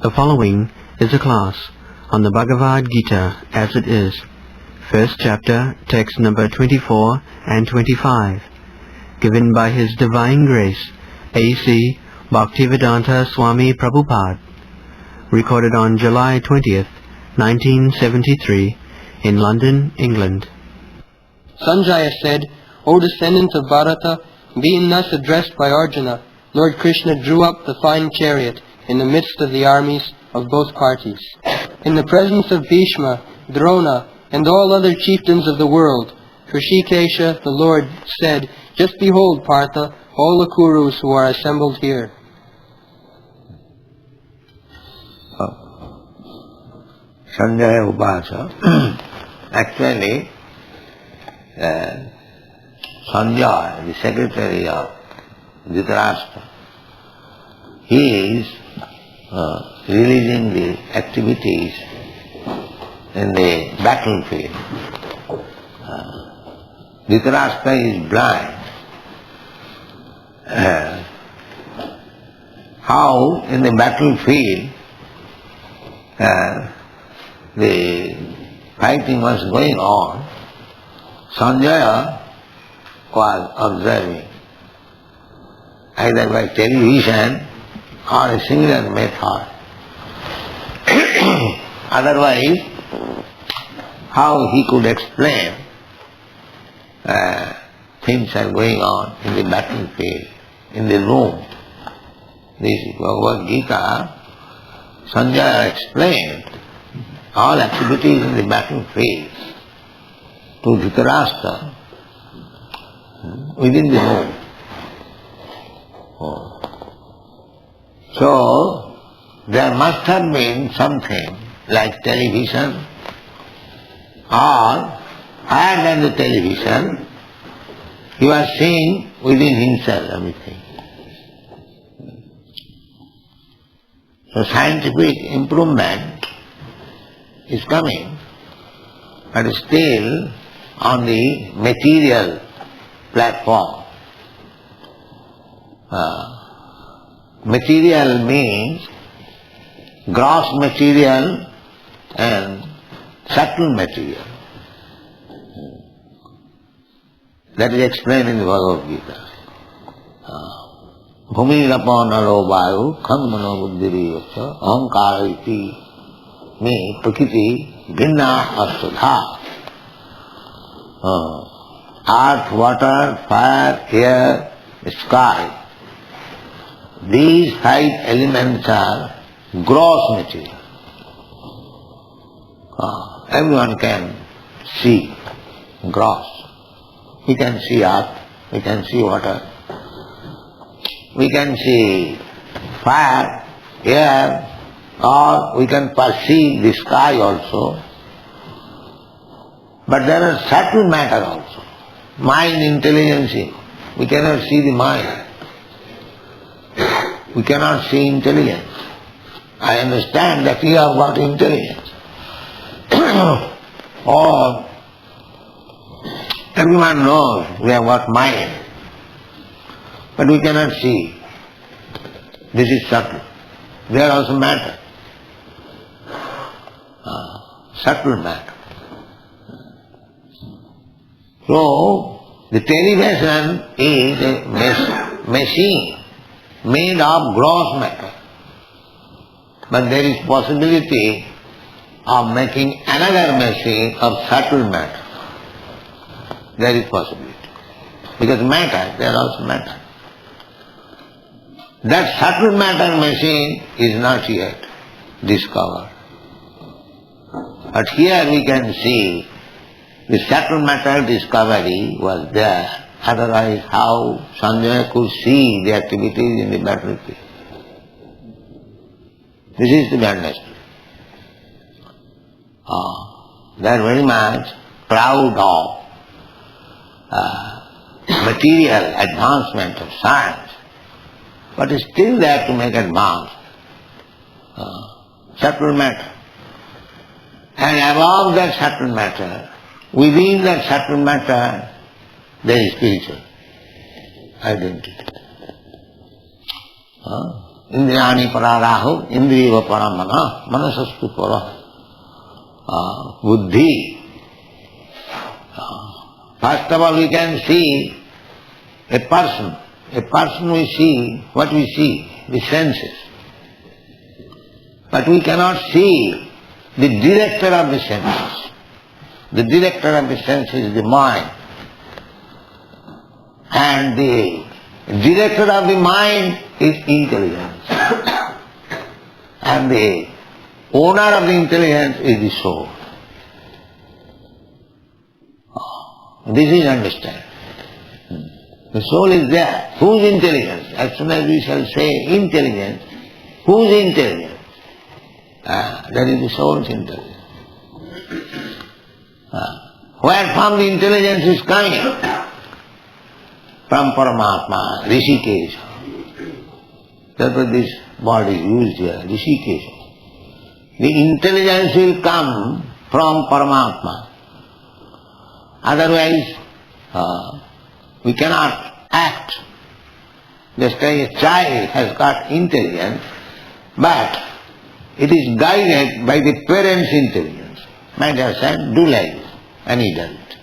The following is a class on the Bhagavad Gita as it is, first chapter, text number 24 and 25, given by His Divine Grace, A.C. Bhaktivedanta Swami Prabhupada, recorded on July 20th, 1973, in London, England. Sanjaya said, O descendants of Bharata, being thus addressed by Arjuna, Lord Krishna drew up the fine chariot in the midst of the armies of both parties. In the presence of Bhishma, Drona, and all other chieftains of the world, Hrishikesha, the Lord, said, Just behold, Partha, all the Kurus who are assembled here. Sanjaya Upasa, actually, Sanjaya, the secretary of Dhritarashtra, he is releasing the activities in the battlefield. Dhritarashtra is blind. How in the battlefield the fighting was going on, Sanjaya was observing, either by television or a similar method. Otherwise, how he could explain things are going on in the battlefield, in the room. This Bhagavad Gita, Sanjaya explained all activities in the battlefield to Dhritarashtra within the room. So, there must have been something like television, or higher than the television, he was seeing within himself everything. So scientific improvement is coming, but still on the material platform. Material means gross material and subtle material. That is explained in the Bhagavad Gita. Bhumi rapa naro vayu kham mano buddhiri vacha ahankara iti me prakriti bhinna astudha. Earth, water, fire, air, sky. These five elements are gross material. Everyone can see gross. We can see earth, we can see water, we can see fire, air, or we can perceive the sky also. But there are subtle matter also. Mind, intelligence, we cannot see the mind. We cannot see intelligence. I understand that you have got intelligence. Or everyone knows we have got mind, but we cannot see. This is subtle. There also matter. Subtle matter. So, the television is a machine made of gross matter. But there is possibility of making another machine of subtle matter. There is possibility. Because matter, there are also matter. That subtle matter machine is not yet discovered. But here we can see the subtle matter discovery was there. Otherwise, how Sanjaya could see the activities in the battlefield? This is to be understood. They are very much proud of material advancement of science, but still they have to make advance subtle matter. And above that subtle matter, within that subtle matter, there is spiritual identity. Indriyani pararahu, indriva paramana, manasastu para buddhi. First of all, we can see a person. A person we see, what we see? The senses. But we cannot see the director of the senses. The director of the senses is the mind. And the director of the mind is intelligence. And the owner of the intelligence is the soul. This is understand. The soul is there. Whose intelligence? As soon as we shall say intelligence, whose intelligence? That is the soul's intelligence. Where from the intelligence is coming? From Paramatma, Rishikesh. That's what this word is used here, Rishikesh. The intelligence will come from Paramatma. Otherwise, we cannot act. Just as a child has got intelligence, but it is guided by the parents' intelligence. My dear son, do like this, and he does it.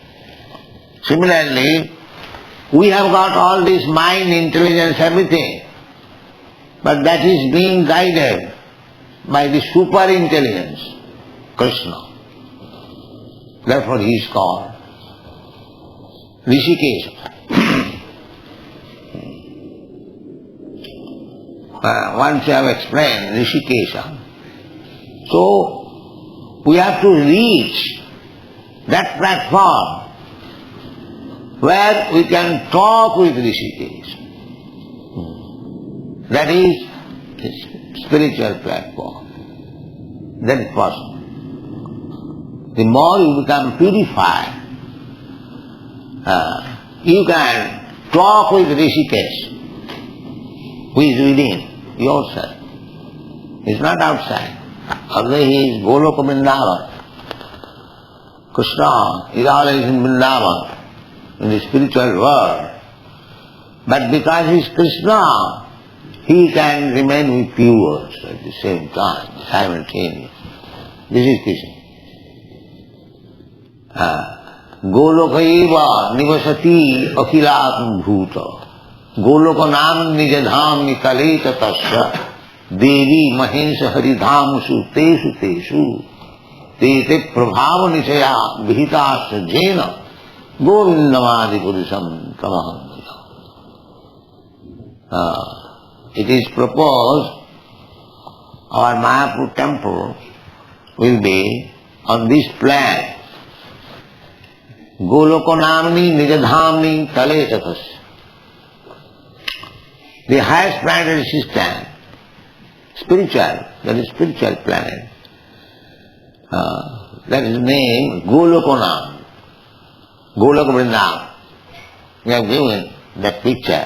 Similarly, we have got all this mind, intelligence, everything, but that is being guided by the super intelligence, Krishna. Therefore he is called Rishikesh. Once I have explained Rishikesha. So, we have to reach that platform where we can talk with Rishikesh. That is the spiritual platform. That is possible. The more you become purified, you can talk with Rishikesh, who is within yourself. He is not outside. Although he is Goloka Vrindavan. Krishna is always in Vrindavan, in the spiritual world. But because he is Krishna, he can remain with you at the same time, simultaneously. This is Krishna. Golokaiva nivasati akhilatm bhuta. Goloko nam nijadham nikaleta tasya. Devi mahesha haridhamusu tesu tesu. Tete prabhava nishaya vihitasya jena. Govindamadi purisam tamaham. It is proposed our Mayapur temple will be on this plan. Goloko namni nijadhamni talesatas. The highest planetary system, spiritual, that is spiritual planet, that is named Golokonam, Goloka Vrindavan. We have given that picture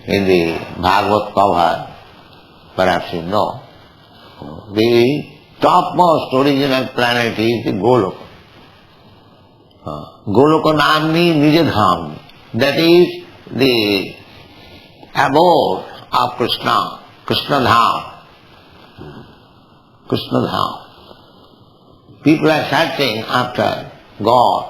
in the Bhagavad cover, perhaps you know. The topmost original planet is the Goloka. Goloka Namni Nijadham, that is the abode of Krishna, Krishna Dham. Krishna Dham. People are searching after God.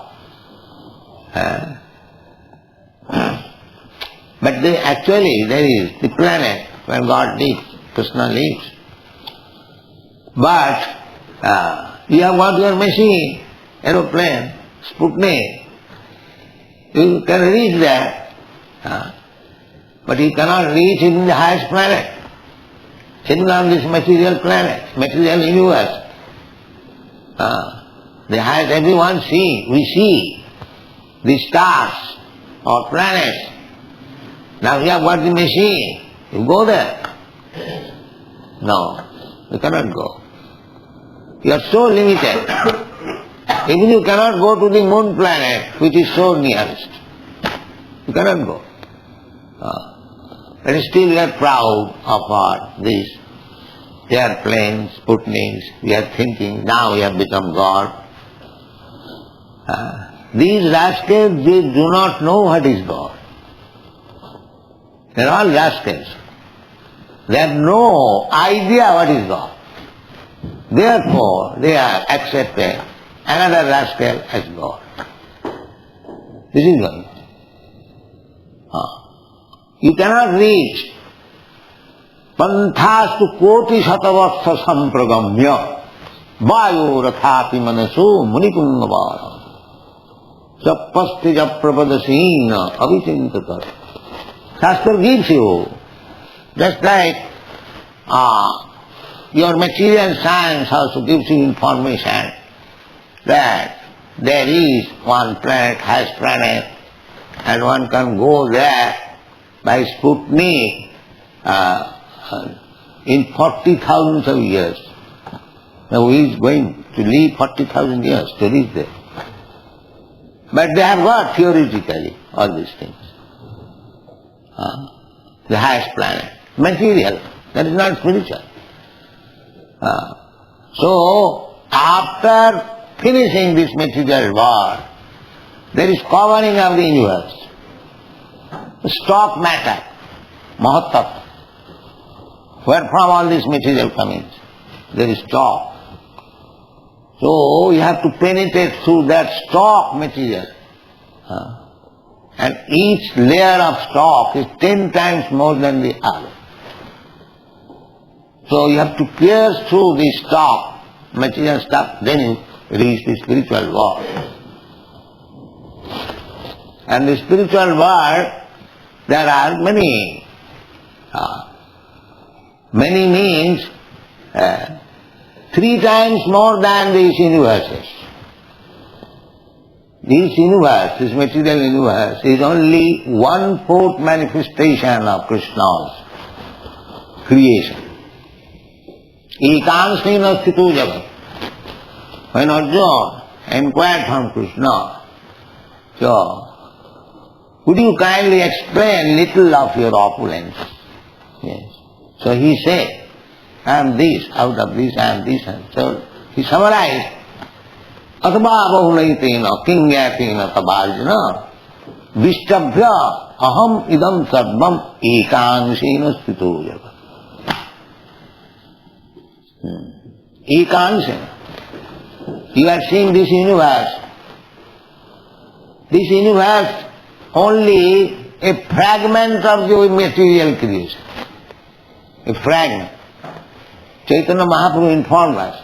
But actually there is the planet where God lives, Krishna lives. But you have got your machine, aeroplane, Sputnik. You can reach there. But you cannot reach even the highest planet. Sitting on this material planet, material universe. The highest, everyone see, we see the stars or planets. Now you have got the machine, you go there. No, you cannot go. You are so limited. Even you cannot go to the moon planet, which is so nearest. You cannot go. But still we are proud of these airplanes, Sputniks. We are thinking, now we have become God. These rascals, they do not know what is God. They are all rascals. They have no idea what is God. Therefore, they are accepted another rascal as God. This is going on. You cannot reach Panthastu koti satavatsa sampragamya vayo rathapi manaso munikungavara sapasti japrapadasina avicintata. Shastra gives you, just like your material science also gives you information that there is one planet, highest planet, and one can go there by Sputnik in 40,000 of years. Now he is going to live 40,000 years to reach there. But they have got theoretically all these things. The highest planet, material, that is not spiritual. So, after finishing this material world, there is covering of the universe. Stock matter, mahatat. Where from all this material coming? There is stock. So, you have to penetrate through that stock material. And each layer of stock is 10 times more than the other. So you have to pierce through the stock, material stuff, then you reach the spiritual world. And the spiritual world, there are many. Many means 3 times more than these universes. This universe, this material universe, is only 1/4 manifestation of Krishna's creation. Ekansena sthito jagat. When Arjuna inquired from Krishna, so, would you kindly explain little of your opulence? Yes. So he said, I am this, out of this I am this. And so he summarized, Atma bahulaitena kingyatena tabarjana vishtabhya aham idam sarvam ekansena sthito jagat. Ekansena. You are seeing this universe. This universe only a fragment of the material creation. A fragment. Chaitanya Mahaprabhu informed us.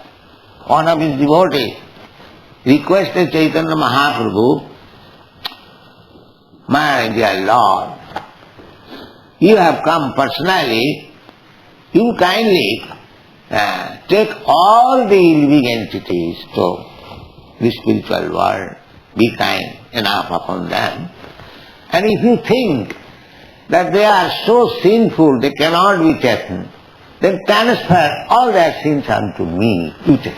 One of his devotees requested Chaitanya Mahaprabhu, my dear Lord, you have come personally, you kindly take all the living entities to the spiritual world, be kind enough upon them. And if you think that they are so sinful they cannot be taken, then transfer all their sins unto me, you take.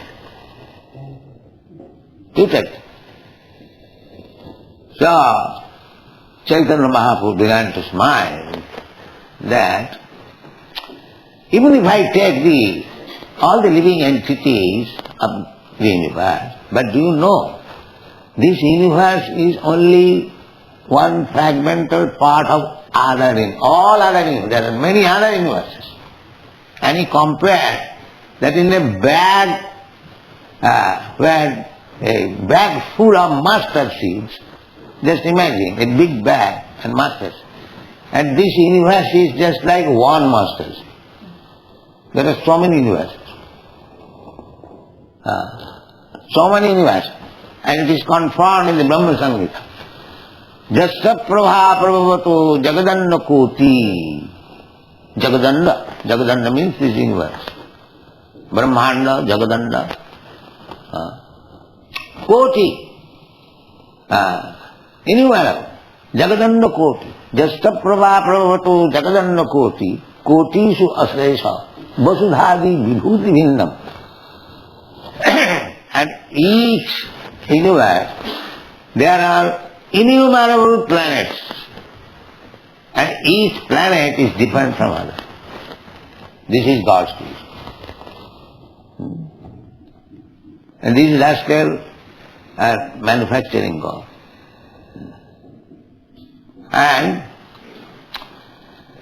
You take. So, Chaitanya Mahaprabhu began to smile that even if I take all the living entities of the universe, but do you know, this universe is only one fragmental part of all other universes. There are many other universes. And he compared that in a bag, where a bag full of mustard seeds, just imagine a big bag and mustard seeds. And this universe is just like one mustard seed. There are so many universes. So many universes. And it is confirmed in the Brahma Samhita. Jasya prabha prabhavato jagadanda koti. Jagadanda. Jagadanda means this universe. Brahmanda, Jagadanda. Koti. Innumerable. Jagadanda koti. Jasya prabha prabhavato jagadanda koti. Kotishu asresha. Vasudhadi vibhuti bhinnam. And each universe, there are innumerable planets. And each planet is different from others. This is God's creation. And these rascals are manufacturing God. And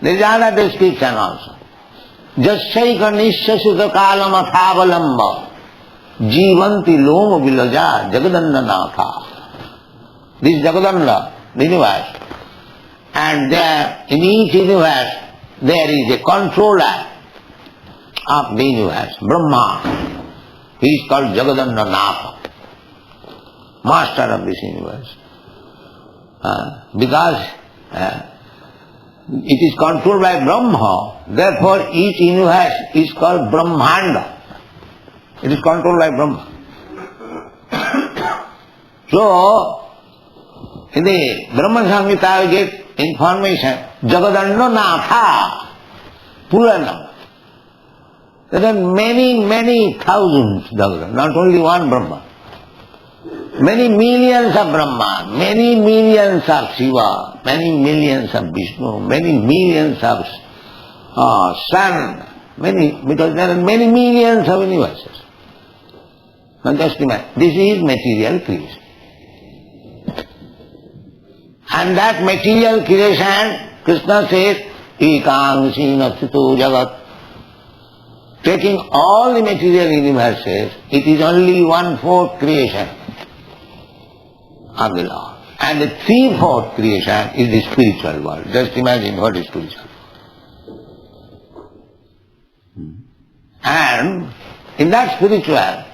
there is another description also. Jasyaika nishyasuta kalama thavalamba jivanti loma vilaja jagadanda natha. This Jagadanda, the universe, and there in each universe there is a controller of the universe, Brahma. He is called Jagadanda Natha, master of this universe. Because it is controlled by Brahma, therefore each universe is called Brahmanda. It is controlled by Brahma. So, in the Brahma Samhita we get information, Jagadanda Natha, Purana. There are many thousands Jagadanda, not only one Brahma. Many millions of Brahma, many millions of Shiva, many millions of Vishnu, many millions of sun, because there are many millions of universes. Now just imagine, this is material creation. And that material creation, Krishna says, Ekangsina Sthito Jagat. Taking all the material universes, it is only 1/4 creation of the Lord. And the 3/4 creation is the spiritual world. Just imagine what is spiritual. And in that spiritual,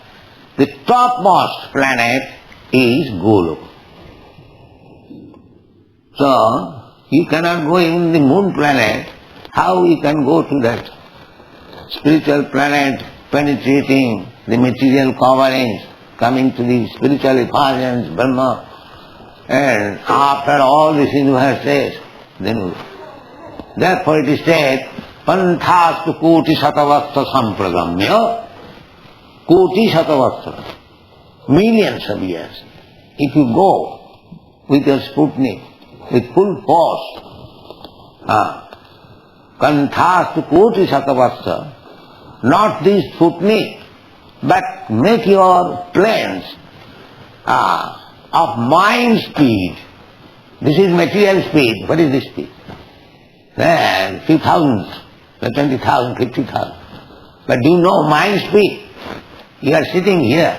the topmost planet is Goloka. So, you cannot go in the moon planet. How you can go to that spiritual planet, penetrating the material coverings, coming to the spiritual effulgence, Brahma, and after all these universes, then therefore it is said, Panthastu koti satavastha sampragamya, koti satavastha, millions of years. If you go with your Sputnik, with full force, Panthastu koti satavastha, not this Sputnik, but make your planes of mind speed. This is material speed. What is this speed? Then few thousands, 20,000, 50,000. But do you know mind speed? You are sitting here,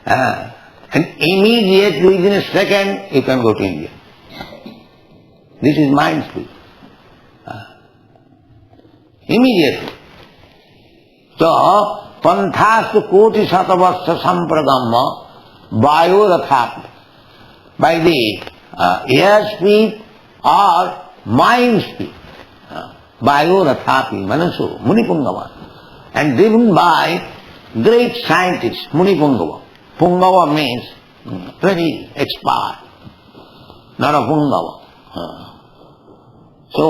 and immediately within a second you can go to India. This is mind speed. Immediately. So, Panthastu koti satavastha sampragamma vayorathapi. By the air speed or mind speed. Vayorathapi manasu munipungava. And driven by great scientists, munipungava. Pungava means very expert, not a pungava. So,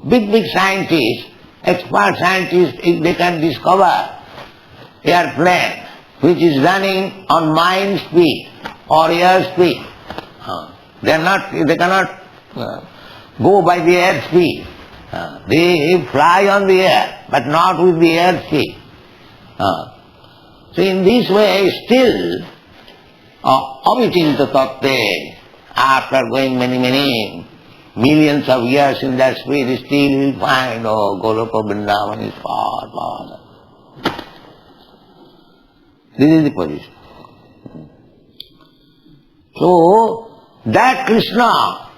big scientists, expert scientists, if they can discover airplane which is running on mind speed or air speed, they cannot go by the air speed. They fly on the air, but not with the air speed. So in this way, still, omitting the tatte, after going many millions of years in that speed, still you will find, Goloka Vrindavan is far. This is the position. So, that Krishna,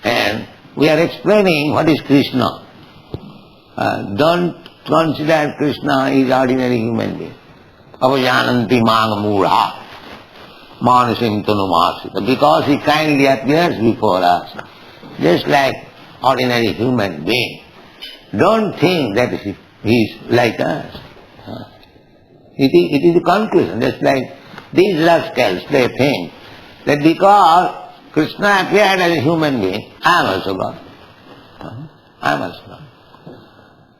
and we are explaining what is Krishna. Don't consider Krishna is ordinary human being. Avajananti mang mudha, manasim tanumasita. Because he kindly appears before us, just like ordinary human being. Don't think that he is like us. It is the conclusion, just like these rascals, they think that because Krishna appeared as a human being, I am also God. I am also God.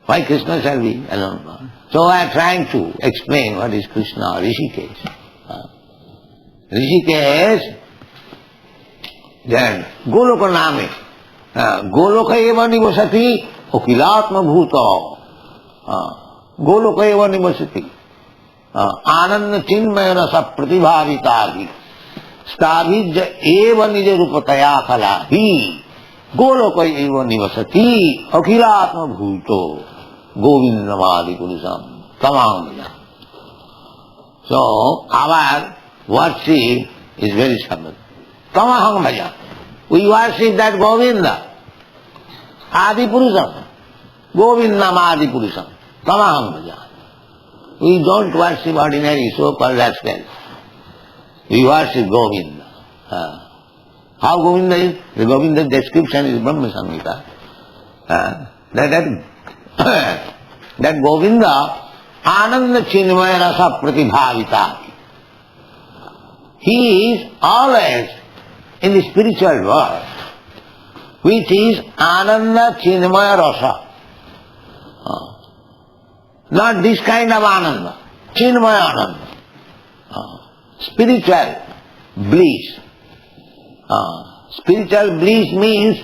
Why Krishna shall be alone God? So I am trying to explain what is Krishna, Rishikesh. Rishikesh, then Goloka Name. Goloka eva nivasati okilatma bhuta. Goloka eva nivasati. Ananda chinmayana sa pratibhavitagi. Stabhijya eva nija rupataya khala. He Golokai eva nivasati akhilatma bhuto govindamadi purusam tamam. So our worship is very simple. Tamaham bhajan. We worship that Govinda, Adi Purusam, Govindam Adi Purusam, Tamaham bhajan. We don't worship ordinary so-called rascals. We worship Govinda. How Govinda is? The Govinda description is Brahma Samhita. That Govinda Ananda Chinmaya Rasa Pratibhavita. He is always in the spiritual world, which is Ananda Chinmaya Rasa. Not this kind of Ananda, Chinmaya Ananda. Spiritual bliss. Spiritual bliss means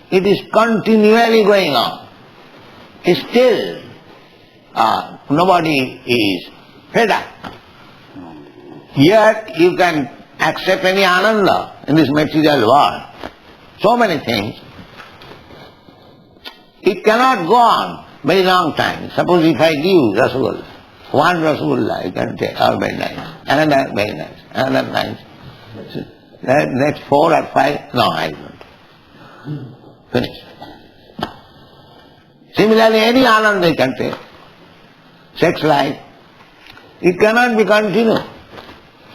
it is continually going on. Still, nobody is fed up. Yet you can accept any Ananda in this material world. So many things. It cannot go on very long time. Suppose if I give Rasgulla, one Rasgulla you can take, or very nice, another very nice, another nice. Next 4 or 5, no, I don't. Finish. Similarly, any Ananda you can take. Sex life, it cannot be continued.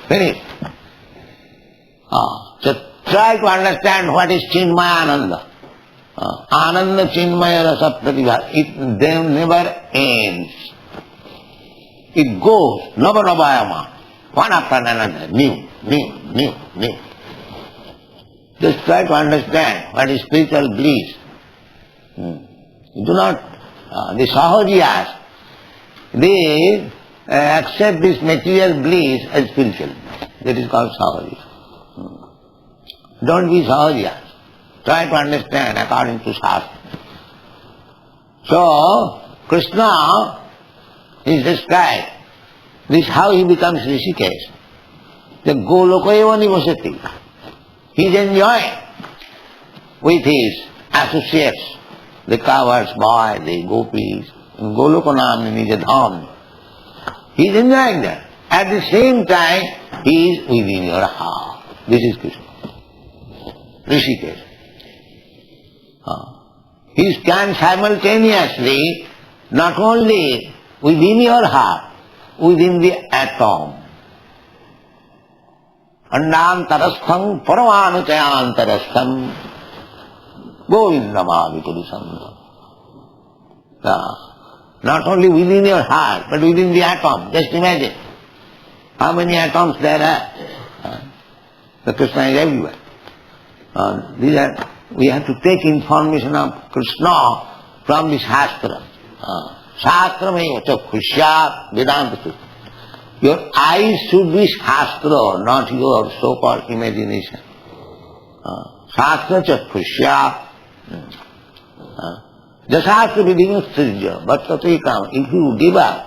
Finish. So try to understand what is Chinmaya Ananda. Ananda Chinmaya Rasa Pratibha. It then never ends. It goes, Nava, one after another, new. Just try to understand what is spiritual bliss. Do not, the Sahajiyas, they accept this material bliss as spiritual. That is called Sahajiya. Don't be Sahajiyas. Try to understand according to Shastra. So, Krishna is described. This is how he becomes Rishikesh. The Golokayeva Nivasati. He is enjoying with his associates, the cowards, boy, the gopis, in Golokanam in his dham. He is enjoying that. At the same time, he is within your heart. This is Krishna. Rishikesh. He stands simultaneously not only within your heart, within the atom. Andantarastham paramanuchayantarastham govindamadi purusam. Not only within your heart, but within the atom. Just imagine how many atoms there are. The Krishna is everywhere. We have to take information of Krishna from the Shastra. Shastra means Chakshushya Vedanta. Your eyes should be Shastra, not your so-called imagination. Shastra Chakshushya. The Shastra vidinusthirja, bhattatikam. If you give up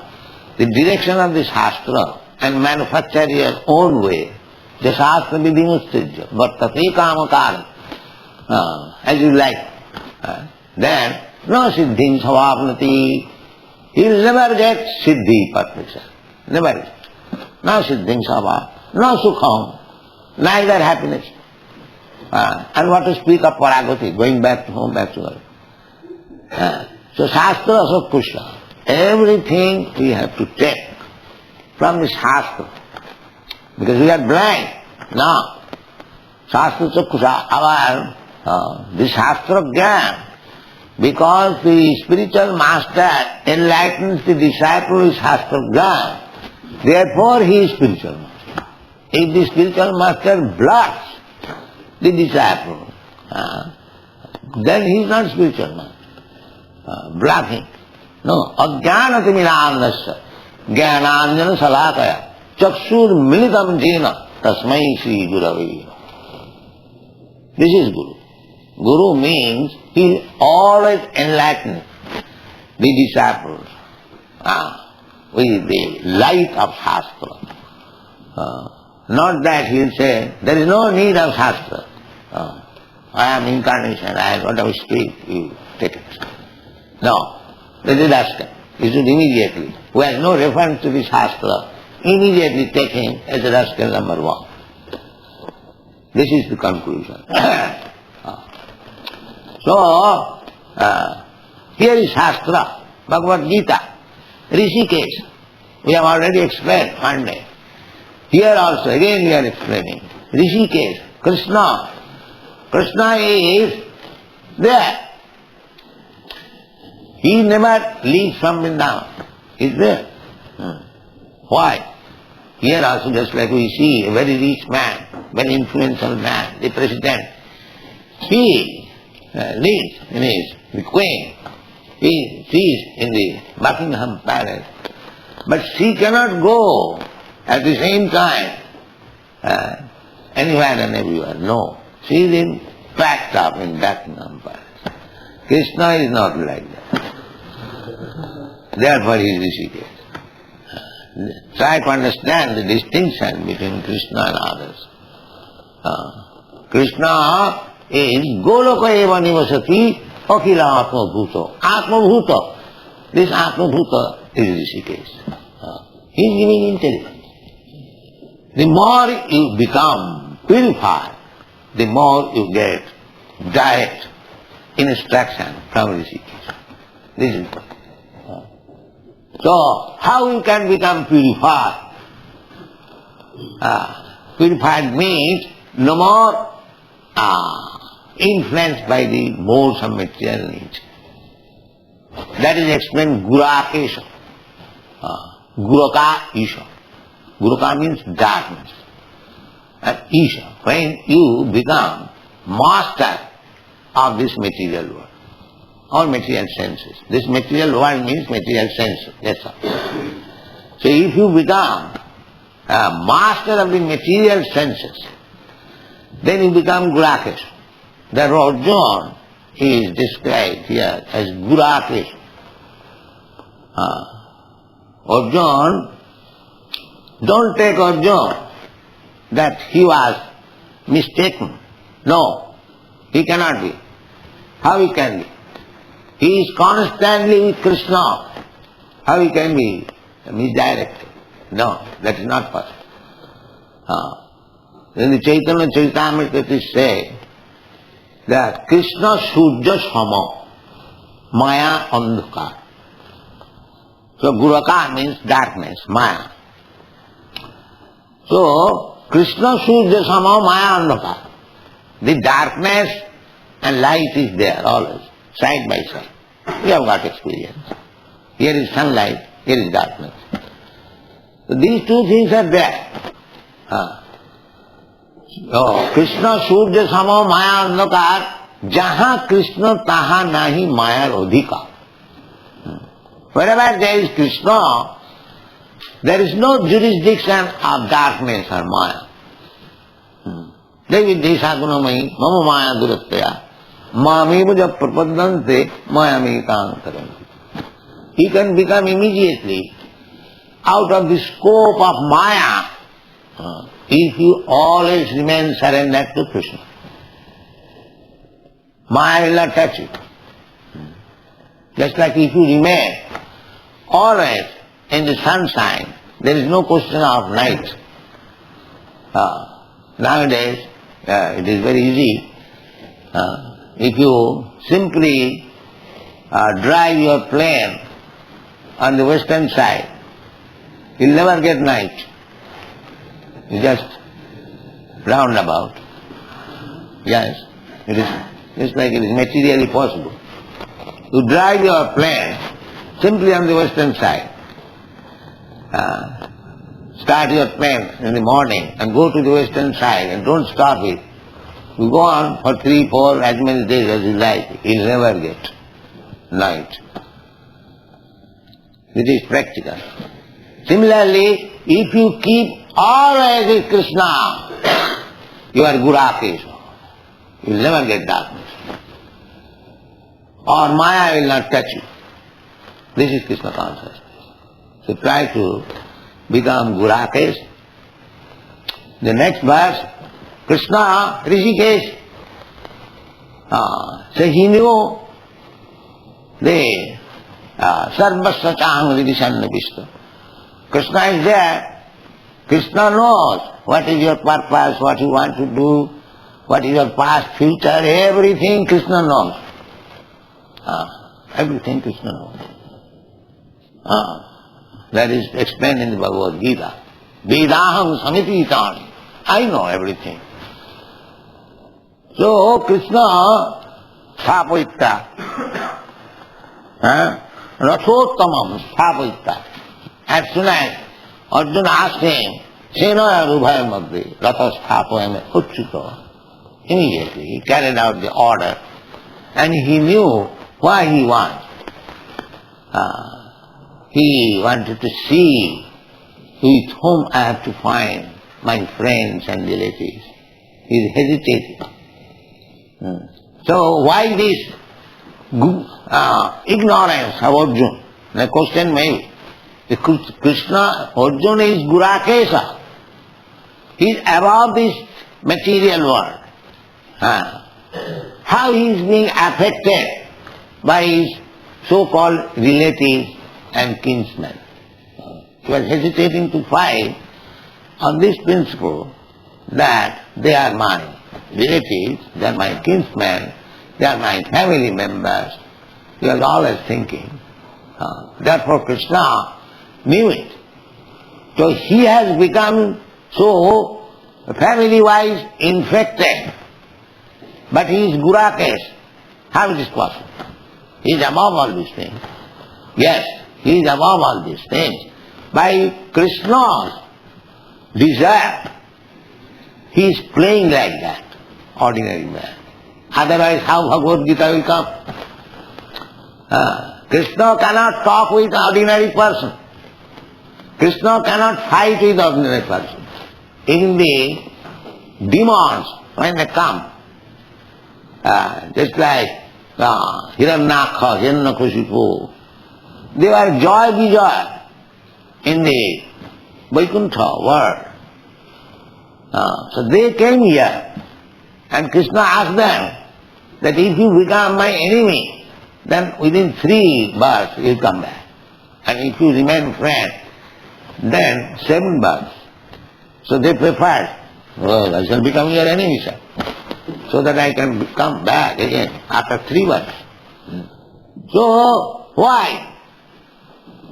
the direction of the Shastra and manufacture your own way, the Shastra vidinusthirja, bhattatikam as you like, then no siddhim savapnati. He will never get siddhi, perfection. Never get. No siddhim savap, no sukham, neither happiness. And what to speak of paragati, going back to home, back to earth. So Shastra of Krishna, everything we have to take from the Shastra. Because we are blind. Now, Shastra Chakshusa, our the Shastra Gyan, because the spiritual master enlightens the disciple with Shastra Gyan, therefore he is spiritual master. If the spiritual master blocks the disciple, then he is not spiritual master. Blocking. No. Ajnanati minandasya jnananjana salakaya chakshur militam jena tasmai Sri Gurave. This is Guru. Guru means he is always enlightening the disciples with the light of Shastra. Not that he will say, there is no need of Shastra. I am incarnation, I have got to speak, you take it. No, that is rascal. You should immediately, who has no reference to the Shastra, immediately take him as a rascal number one. This is the conclusion. So, here is Shastra, Bhagavad Gita, Rishikesh. We have already explained one day. Here also, again we are explaining. Rishikesh, Krishna. Krishna is there. He never leaves from Vrindavan. He is there. Why? Here also, just like we see a very rich man, very influential man, the president, he lives in the Queen. She is in the Buckingham Palace. But she cannot go at the same time anywhere and everywhere. No. She is packed up in Buckingham Palace. Krishna is not like that. Therefore he is Rishikesh. Try to understand the distinction between Krishna and others. Krishna is Goloka eva nivasati akhila atma bhuta. Atma bhuta. This atma bhuta is Rishikesh. He is giving intelligence. The more you become purified, the more you get direct instruction from Rishikesh. This is important. So, how you can become purified? Purified means no more influenced by the modes of material nature. That is explained Gurakesha. Guraka Isha. Guraka means darkness. And Isha, when you become master of this material world, all material senses. This material world means material senses, that's all. So if you become a master of the material senses, then you become Gurakesh. The Arjuna is described here as Gurakesh. Arjuna, don't take Arjuna that he was mistaken. No, he cannot be. How he can be? He is constantly with Krishna. How he can be misdirected? No, that is not possible. In the Chaitanya Charitamrita it is said that Krishna Surya Sama Maya Andhakar. So Guraka means darkness, Maya. So Krishna Surya Sama Maya Andhakar. The darkness and light is there always, side by side. We have got experience. Here is sunlight, here is darkness. So these two things are there. So Krishna Surya Sama Maya Andhakar, Jaha Krishna Taha Nahi Maya Odhika. Wherever there is Krishna, there is no jurisdiction of darkness or Maya. Devi Deshagunamayi Mama Maya Duratya Mamiva ja prapadante mayamekaantaranti. He can become immediately out of the scope of Maya if you always remain surrendered to Krishna. Maya will not touch you. Just like if you remain always in the sunshine, there is no question of night. Nowadays, it is very easy. If you simply drive your plane on the western side, you'll never get night. You just roundabout. Yes, it is just like it is materially possible. You drive your plane simply on the western side. Start your plane in the morning and go to the western side and don't stop it. You go on for 3, 4, as many days as you like. You'll never get night. It is practical. Similarly, if you keep always with Krishna, you are Gurakesha. You'll never get darkness. Or Maya will not touch you. This is Krishna consciousness. So try to become Gurakesh. The next verse, Krishna, Rishikesh. So he knew the sarvasya chang vidisannavishta. Krishna is there. Krishna knows what is your purpose, what you want to do, what is your past, future, everything Krishna knows. Everything Krishna knows. That is explained in the Bhagavad Gita. Vedaham samiti tani. I know everything. So Krishna sthapayitta. Rathottamam sthapayitta. As soon as Arjuna asked him, Sena rubhaya madhya ratha sthapayame uchchito. Immediately he carried out the order and he knew why he wants. He wanted to see with whom I have to find my friends and relatives. He is hesitating. So why this ignorance of Arjuna? The question may be, Krishna, Arjuna is Gurakesa. He is above this material world. How he is being affected by his so-called relatives and kinsmen. He was hesitating to fight on this principle that they are my relatives, they are my kinsmen, they are my family members. He was always thinking. Therefore Krishna knew it. So he has become so family-wise infected. But he is Gurakes. How it is possible? He is above all these things. Yes, he is above all these things. By Krishna's desire, he is playing like that, ordinary man. Otherwise, how Bhagavad Gita will come? Krishna cannot talk with ordinary person. Krishna cannot fight with ordinary person. Even the demons, when they come, just like Hiranyakha, Hiranyakashipu, they were joy vijay in the Vaikuntha world. So they came here and Krishna asked them that if you become my enemy, then within 3 births you will come back. And if you remain friend, then 7 births. So they preferred, well, I shall become your enemy, sir, so that I can come back again after 3 births. So why?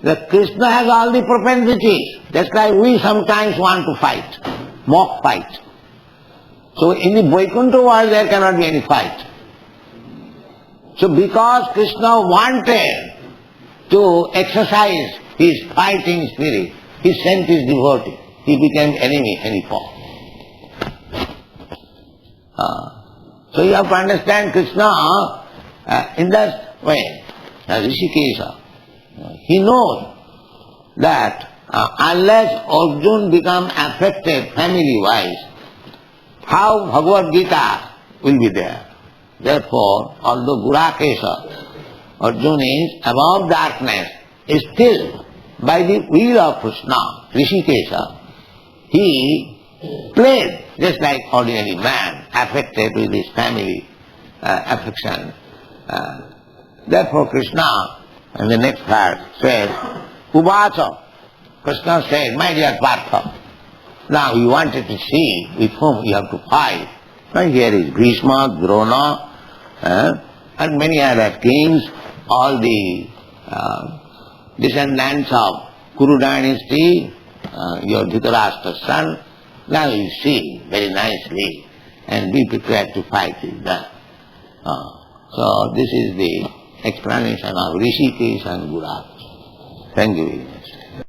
That Krishna has all the propensities, just like we sometimes want to fight, mock fight. So in the Vaikuntha world there cannot be any fight. So because Krishna wanted to exercise his fighting spirit, he sent his devotee. He became enemy and he fought. So you have to understand Krishna in that way. Rishikesha, he knows that unless Arjuna becomes affected family-wise, how Bhagavad Gita will be there. Therefore, although Gurakesha, Arjuna is above darkness, still by the will of Krishna, Rishikesha, he played just like ordinary man, affected with his family affection. Therefore Krishna, in the next verse, says, Uvacha, Krishna said, my dear Partha, now you wanted to see with whom you have to fight. Now here is Bhishma, Drona, and many other kings, all the descendants of Kuru dynasty, your Dhritarashtra's son. Now you see very nicely and be prepared to fight with them. So this is the explanation of Rishikesh and Gurak. Thank you very much.